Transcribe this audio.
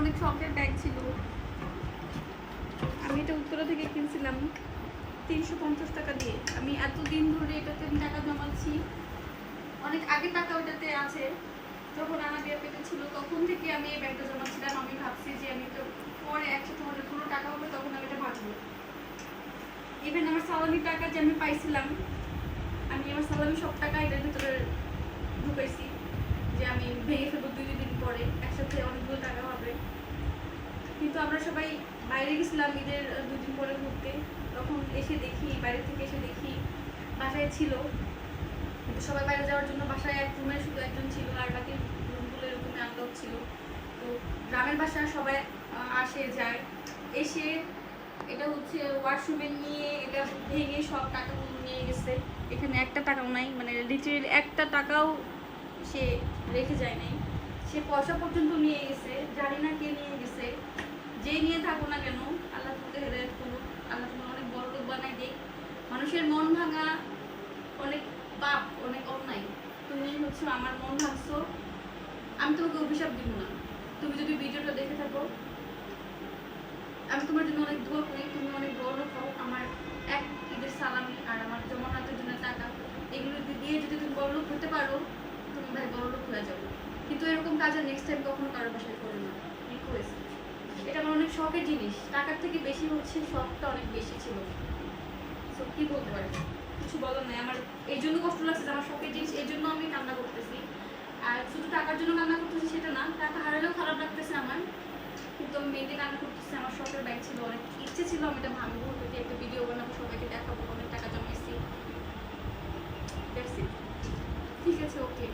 অনেক শখের ব্যাগ ছিল। আমি এটা উত্তরা থেকে কিনছিলাম 350 টাকা দিয়ে। আমি এতদিন ধরে এটাতে টাকা জমাচ্ছি, অনেক আগে টাকা ওটাতে আছে। যখন আমার বিয়ে পেতে ছিল তখন থেকে আমি এই ব্যাগটা জমাচ্ছিলাম। আমি ভাবছি যে আমি তো পরে একসাথে হলে পুরো টাকা হবে তখন আমি এটা ভাববো। ইভেন আমার সালামির টাকা যে আমি পাইছিলাম, আমি আমার সালামি সব টাকা এটার ভিতরে ঢুকাইছি যে আমি ভেঙে ফেলবো 2 দিন পরে, একসাথে অনেকগুলো টাকা হবে। কিন্তু আমরা সবাই বাইরে গেছিলাম ঈদের 2 দিন পরে ঘুরতে, তখন এসে দেখি, বাইরে থেকে এসে দেখি বাসায় ছিল, কিন্তু সবাই বাইরে যাওয়ার জন্য বাসায় এক রুমে শুধু একজন ছিল, আর বাকি রুমগুলো এরকমই আনলক ছিল। তো গ্রামের বাসায় সবাই আসে যায়, এসে এটা হচ্ছে ওয়াশরুমে নিয়ে এটা ভেঙে সব টাকাগুলো নিয়ে গেছে। এখানে একটা টাকাও নাই, মানে লিটারেলি একটা টাকাও সে রেখে যায় নাই। সে পয়সা পর্যন্ত নিয়ে গেছে, জানি না কে নিয়ে গেছে। যে নিয়ে থাকো না কেন, আল্লাহ তোমাকে হেদায়েত করুক, আল্লাহ তোমার অনেক বড় লোক বানাই দেয়। মানুষের মন ভাঙা অনেক পাপ, অনেক অন্যায়। তুমি হচ্ছে আমার মন ভাঙছো, আমি তোমাকে অভিশাপ দিব না। তুমি যদি ভিডিওটা দেখে থাকো, আমি তোমার জন্য অনেক দোয়া করি, তুমি অনেক বড় লোক হও। আমার এক ঈদের সালামি আর আমার জমানাতের জন্য টাকা, এগুলো দিয়ে যদি তুমি বড় লোক হতে পারো, তুমি ভাই বড় লোক হয়ে যাবে। কিন্তু এরকম কাজ আর নেক্সট টাইম কখনো কারোর বাসায় করো না, রিকোয়েস্ট। এটা আমার অনেক শখের জিনিস, টাকার থেকে বেশি হচ্ছে শখটা অনেক বেশি ছিল। সো কি বলতে পারি, কিছু বলার নাই। আমার এই জন্য কষ্ট লাগছে যে আমার শখের জিনিস, এই জন্য আমি কান্না করতেছি। আর শুধু টাকার জন্য কান্না করতেছি সেটা না, টাকা হারালেও খারাপ লাগতেছে আমার, কিন্তু আমি মেয়েদের কান্না করতেছি। আমার শখের ব্যাগ ছিল, অনেক ইচ্ছে ছিল আমি এটা ভাঙবো, যদি একটা ভিডিও বানাবো, সবাইকে দেখাবো, অনেক টাকা জমাইছি। ঠিক আছে, ওকে।